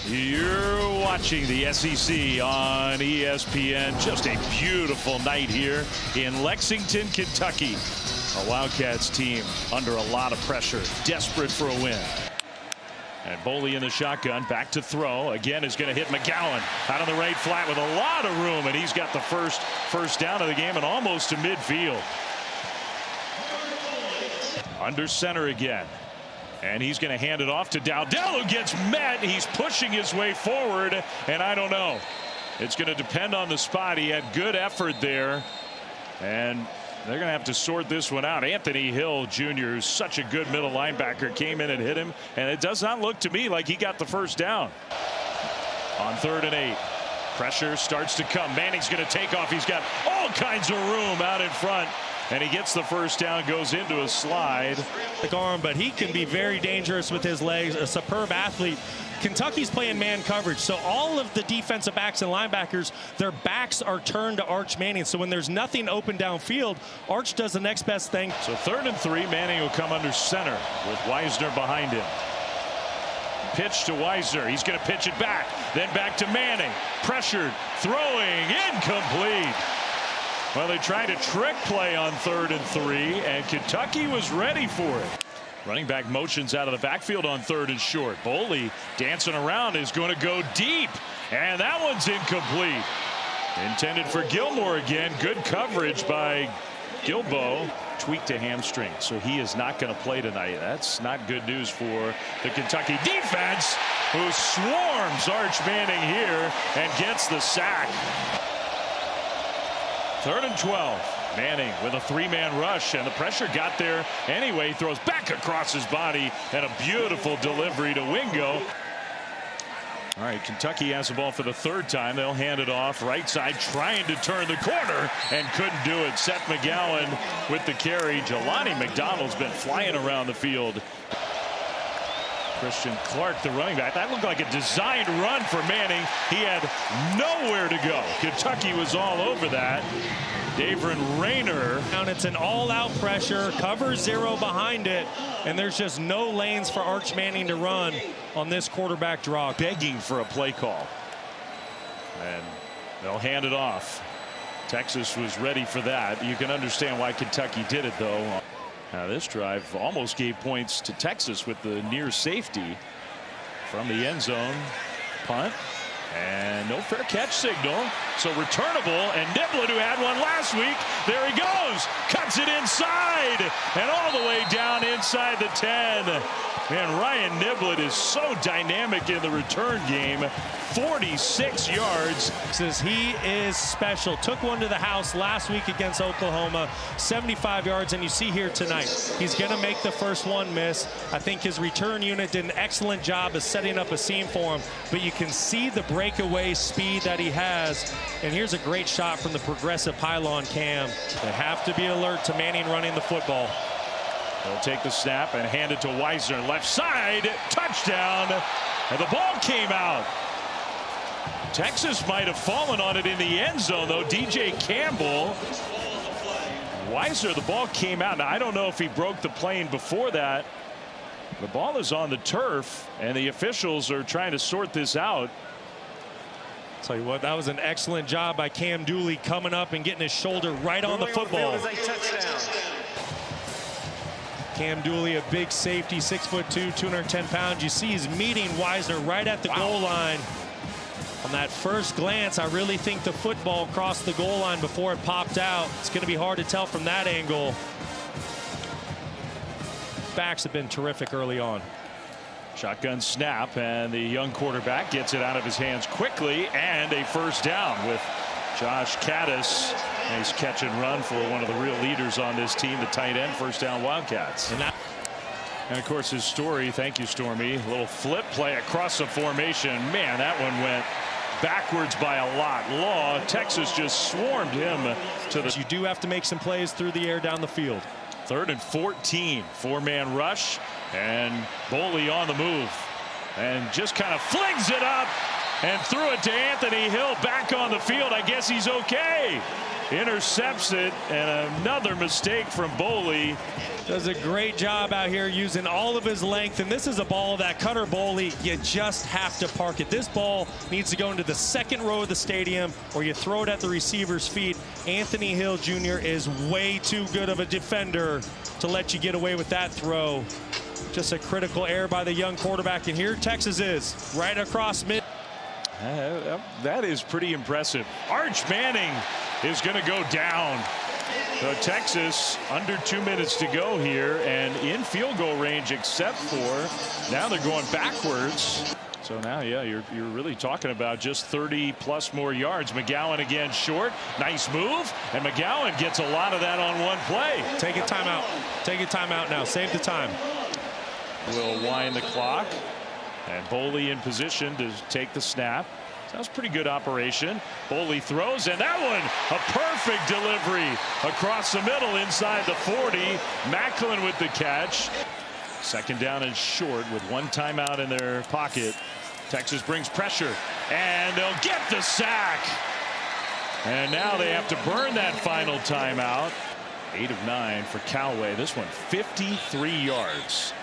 You're watching the SEC on ESPN. Just a beautiful night here in Lexington, Kentucky. A Wildcats team under a lot of pressure, desperate for a win. And Boley in the shotgun, back to throw. Again is going to hit McGowan out on the right flat with a lot of room, and he's got the first down of the game and almost to midfield. Under center again. And he's going to hand it off to Dowdell, who gets met. He's pushing his way forward, and I don't know. It's going to depend on the spot. He had good effort there, and they're going to have to sort this one out. Anthony Hill Jr., who's such a good middle linebacker, came in and hit him, and it does not look to me like he got the first down. On 3rd and 8. Pressure starts to come. Manning's going to take off. He's got all kinds of room out in front. And he gets the first down, goes into a slide. Arm, but he can be very dangerous with his legs. A superb athlete. Kentucky's playing man coverage, so all of the defensive backs and linebackers, their backs are turned to Arch Manning. So when there's nothing open downfield, Arch does the next best thing. So 3rd and 3, Manning will come under center with Wisner behind him. Pitch to Wisner. He's going to pitch it back. Then back to Manning. Pressured, throwing, incomplete. Well, they tried a trick play on 3rd and 3, and Kentucky was ready for it. Running back motions out of the backfield on 3rd and short. Boley dancing around is going to go deep, and that one's incomplete. Intended for Gilmore again. Good coverage by Gilbo. Tweaked a hamstring, so he is not going to play tonight. That's not good news for the Kentucky defense, who swarms Arch Manning here and gets the sack. 3rd and 12. Manning with a 3-man rush, and the pressure got there anyway. Throws back across his body, and a beautiful delivery to Wingo. All right, Kentucky has the ball for the 3rd time. They'll hand it off right side, trying to turn the corner, and couldn't do it. Seth McGowan with the carry. Jelani McDonald's been flying around the field. Christian Clark, the running back. That looked like a designed run for Manning. He had nowhere to go. Kentucky was all over that. Davron Rayner. And it's an all-out pressure, cover 0 behind it, and there's just no lanes for Arch Manning to run on this quarterback draw. Begging for a play call. And they'll hand it off. Texas was ready for that. You can understand why Kentucky did it, though. Now this drive almost gave points to Texas with the near safety from the end zone. Punt. And no fair catch signal. So returnable, and Niblett, who had one last week, there he goes. Cuts it inside and all the way down inside the 10. Man, Ryan Niblett is so dynamic in the return game. 46 yards. Says he is special. Took one to the house last week against Oklahoma. 75 yards, and you see here tonight, he's going to make the first one miss. I think his return unit did an excellent job of setting up a seam for him, but you can see the breakaway speed that he has. And here's a great shot from the progressive pylon cam. They have to be alert to Manning running the football. They'll take the snap and hand it to Wisner. Left side, touchdown, and the ball came out. Texas might have fallen on it in the end zone, though. DJ Campbell. Wisner, the ball came out. Now, I don't know if he broke the plane before that. The ball is on the turf, and the officials are trying to sort this out. Tell you what, that was an excellent job by Cam Dooley coming up and getting his shoulder right on the football. Cam Dooley, a big safety, 6'2", 210 pounds. You see he's meeting Wisner right at the goal line. On that first glance, I really think the football crossed the goal line before it popped out. It's going to be hard to tell from that angle. Backs have been terrific early on. Shotgun snap, and the young quarterback gets it out of his hands quickly, and a first down with Josh Caddis. Nice catch and run for one of the real leaders on this team, the tight end, first down Wildcats. And of course his story, thank you Stormy, a little flip play across the formation. Man, that one went backwards by a lot. Law, Texas just swarmed him to the. You do have to make some plays through the air down the field. 3rd and 14, 4-man rush, and Boley on the move and just kind of flings it up, and threw it to Anthony Hill back on the field. I guess he's okay. Intercepts it, and another mistake from Boley. Does a great job out here using all of his length, and this is a ball that Cutter Boley, you just have to park it. This ball needs to go into the second row of the stadium, or you throw it at the receiver's feet. Anthony Hill Jr. is way too good of a defender to let you get away with that throw. Just a critical error by the young quarterback, and here Texas is right across mid. That is pretty impressive. Arch Manning is going to go down. So Texas under 2 minutes to go here and in field goal range, except for now they're going backwards. So now, yeah, you're really talking about just 30 plus more yards. McGowan again short. Nice move. And McGowan gets a lot of that on one play. Take a timeout. Take a timeout now. Save the time. We'll wind the clock. And Boley in position to take the snap. That was pretty good operation. Boley throws, and that one, a perfect delivery across the middle inside the 40. Macklin with the catch. Second down and short with one timeout in their pocket. Texas brings pressure, and they'll get the sack. And now they have to burn that final timeout. 8 of 9 for Callaway. This one 53 yards.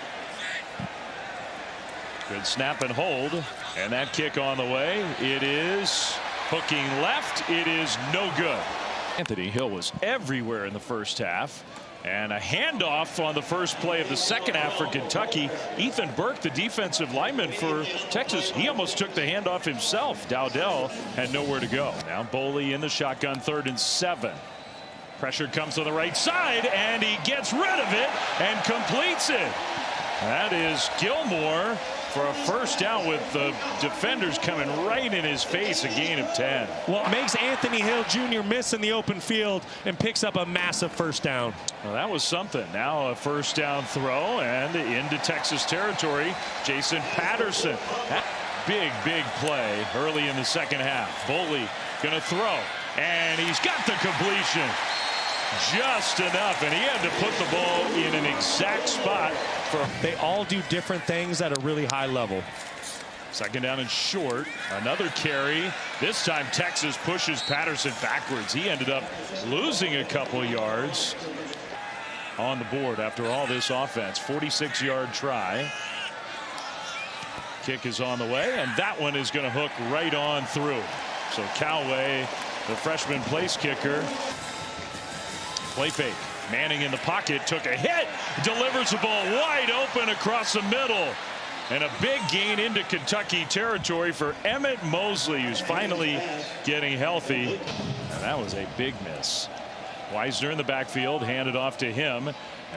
Good snap and hold, and that kick on the way. It is hooking left. It is no good. Anthony Hill was everywhere in the first half, and a handoff on the first play of the second half for Kentucky. Ethan Burke, the defensive lineman for Texas, he almost took the handoff himself. Dowdell had nowhere to go. Now Boley in the shotgun, 3rd and 7. Pressure comes to the right side, and he gets rid of it and completes it. That is Gilmore for a first down with the defenders coming right in his face, a gain of 10. Well, it makes Anthony Hill Jr. miss in the open field and picks up a massive first down. Well, that was something. Now a first down throw and into Texas territory. Jason Patterson. That big play early in the second half. Boley going to throw, and he's got the completion. Just enough, and he had to put the ball in an exact spot. They all do different things at a really high level. Second down and short. Another carry. This time Texas pushes Patterson backwards. He ended up losing a couple yards on the board after all this offense. 46-yard try. Kick is on the way, and that one is going to hook right on through. So Callaway, the freshman place kicker. Play fake. Manning in the pocket, took a hit, delivers the ball wide open across the middle. And a big gain into Kentucky territory for Emmett Mosley, who's finally getting healthy. And that was a big miss. Wisner in the backfield, handed off to him.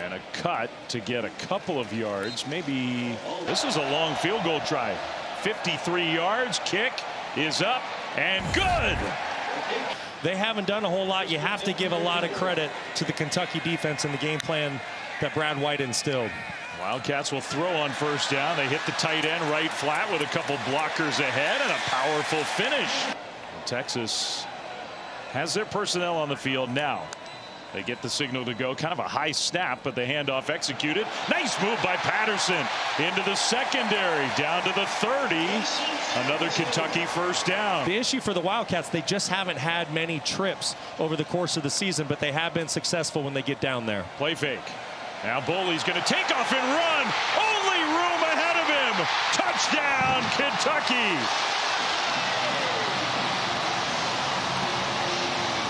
And a cut to get a couple of yards. Maybe this is a long field goal try. 53 yards. Kick is up and good. They haven't done a whole lot. You have to give a lot of credit to the Kentucky defense and the game plan that Brad White instilled. Wildcats will throw on first down. They hit the tight end right flat with a couple blockers ahead and a powerful finish. Texas has their personnel on the field now. They get the signal to go. Kind of a high snap, but the handoff executed. Nice move by Patterson into the secondary, down to the 30. Another Kentucky first down. The issue for the Wildcats, they just haven't had many trips over the course of the season, but they have been successful when they get down there. Play fake. Now Boley's going to take off and run. Only room ahead of him. Touchdown, Kentucky.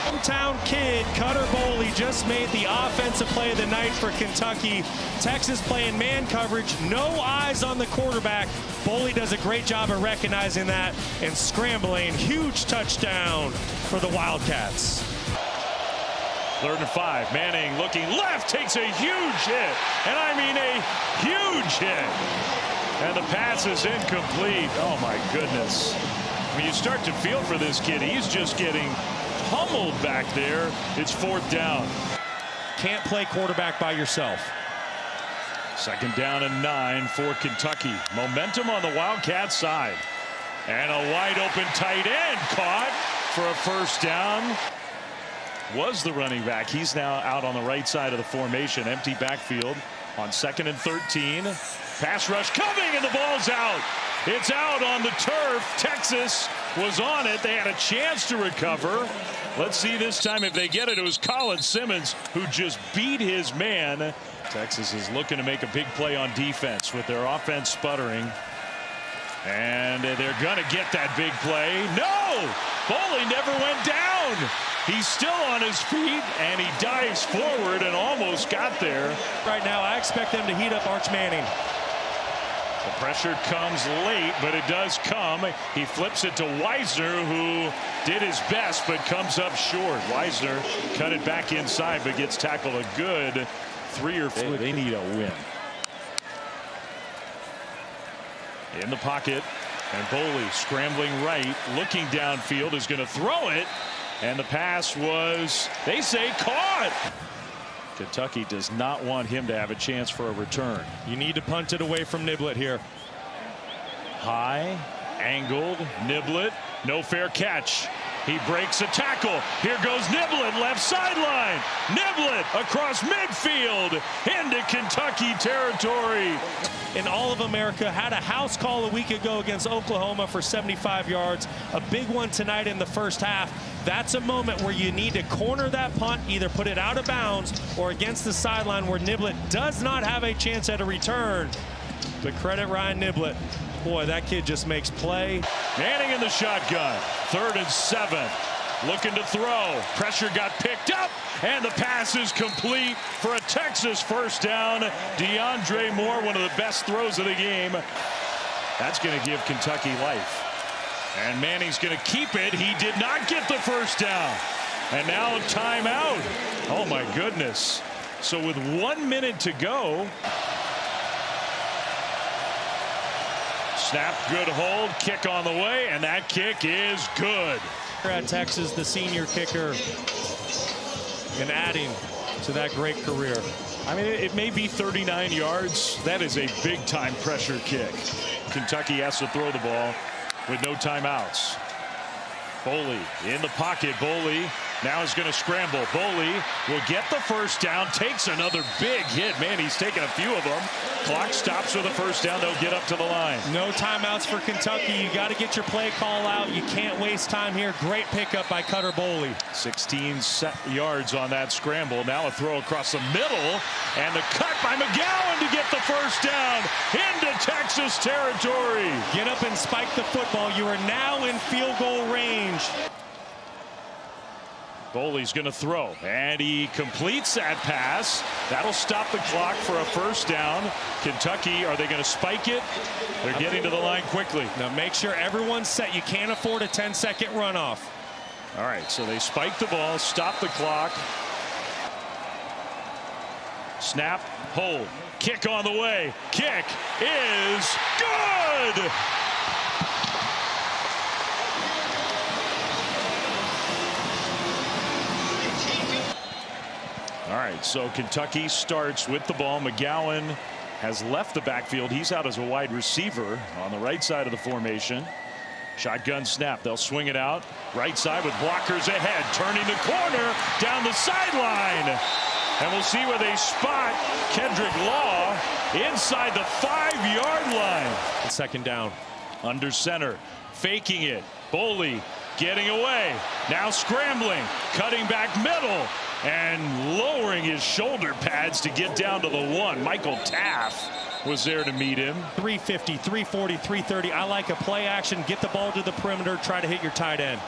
Hometown kid Cutter Boley just made the offensive play of the night for Kentucky. Texas playing man coverage, no eyes on the quarterback. Boley does a great job of recognizing that and scrambling. Huge touchdown for the Wildcats. 3rd and 5. Manning looking left, takes a huge hit, and I mean a huge hit. And the pass is incomplete. Oh my goodness. When you start to feel for this kid, he's just getting pummeled back there. It's 4th down. Can't play quarterback by yourself. 2nd down and 9 for Kentucky. Momentum on the Wildcat side. And a wide open tight end caught for a first down. Was the running back. He's now out on the right side of the formation. Empty backfield on 2nd and 13. Pass rush coming, and the ball's out. It's out on the turf. Texas was on it. They had a chance to recover. Let's see this time if they get it. It was Colin Simmons who just beat his man. Texas is looking to make a big play on defense with their offense sputtering. And they're going to get that big play. No! Boley never went down. He's still on his feet, and he dives forward and almost got there. Right now, I expect them to heat up Arch Manning. The pressure comes late, but it does come. He flips it to Wisner, who did his best, but comes up short. Wisner cut it back inside, but gets tackled a good 3 or 4. They need a win. In the pocket, and Boley scrambling right, looking downfield, is going to throw it. And the pass was, they say, caught. Kentucky does not want him to have a chance for a return. You need to punt it away from Niblett here. High, angled, Niblett, no fair catch. He breaks a tackle. Here goes Niblett, left sideline. Niblett across midfield into Kentucky territory. In all of America, had a house call a week ago against Oklahoma for 75 yards. A big one tonight in the first half. That's a moment where you need to corner that punt, either put it out of bounds or against the sideline where Niblett does not have a chance at a return. But credit Ryan Niblett. Boy, that kid just makes play. Manning in the shotgun. 3rd and 7. Looking to throw. Pressure got picked up, and the pass is complete for a Texas first down. DeAndre Moore, one of the best throws of the game. That's going to give Kentucky life. And Manning's going to keep it. He did not get the first down. And now a timeout. Oh, my goodness. So with 1 minute to go. Snap, good hold, kick on the way, and that kick is good. At Texas, the senior kicker, and adding to that great career. I mean, it may be 39 yards. That is a big-time pressure kick. Kentucky has to throw the ball with no timeouts. Boley in the pocket. Boley now is going to scramble. Boley will get the first down, takes another big hit. Man, he's taken a few of them. Clock stops with a first down. They'll get up to the line. No timeouts for Kentucky. You got to get your play call out. You can't waste time here. Great pickup by Cutter Boley. 16 yards on that scramble. Now a throw across the middle, and the cut by McGowan to get the first down into Texas territory. Get up and spike the football. You are now in field goal range. Boley's going to throw, and he completes that pass. That'll stop the clock for a first down. Kentucky, are they going to spike it? They're getting to the line quickly. Now make sure everyone's set. You can't afford a 10-second runoff. All right, so they spike the ball, stop the clock. Snap, hold, kick on the way. Kick is good! All right, so Kentucky starts with the ball. McGowan has left the backfield. He's out as a wide receiver on the right side of the formation. Shotgun snap. They'll swing it out. Right side with blockers ahead. Turning the corner down the sideline. And we'll see where they spot Kendrick Law inside the 5-yard line. Second down. Under center. Faking it. Boley getting away. Now scrambling. Cutting back middle. And lowering his shoulder pads to get down to the 1. Michael Taff was there to meet him. 350, 340, 330. I like a play action. Get the ball to the perimeter. Try to hit your tight end.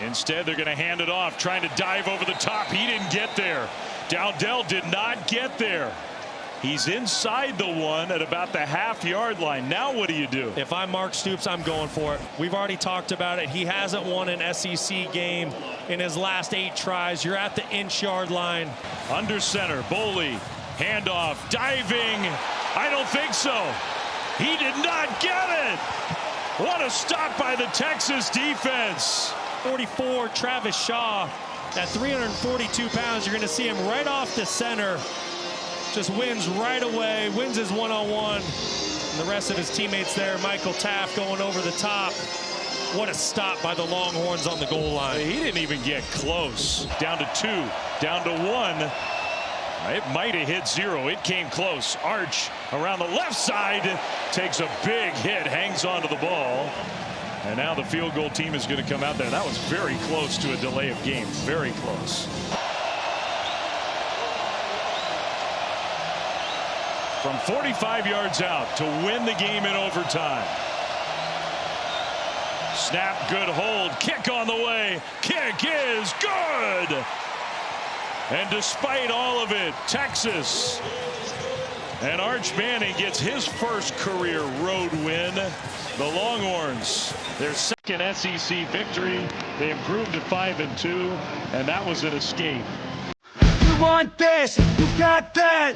Instead, they're going to hand it off, trying to dive over the top. He didn't get there. Dowdell did not get there. He's inside the 1 at about the half-yard line. Now what do you do? If I'm Mark Stoops, I'm going for it. We've already talked about it. He hasn't won an SEC game in his last 8 tries. You're at the inch-yard line. Under center, Boley, handoff, diving. I don't think so. He did not get it. What a stop by the Texas defense. 44, Travis Shaw. At 342 pounds, you're going to see him right off the center. Just wins right away, wins his one-on-one. And the rest of his teammates there, Michael Taft going over the top. What a stop by the Longhorns on the goal line. He didn't even get close. Down to 2, down to 1. It might have hit zero. It came close. Arch around the left side takes a big hit, hangs onto the ball. And now the field goal team is going to come out there. That was very close to a delay of game. Very close. From 45 yards out to win the game in overtime. Snap, good hold. Kick on the way. Kick is good. And despite all of it, Texas and Arch Manning gets his first career road win. The Longhorns, their second SEC victory. They improved to 5-2, and that was an escape. You want this, you got that.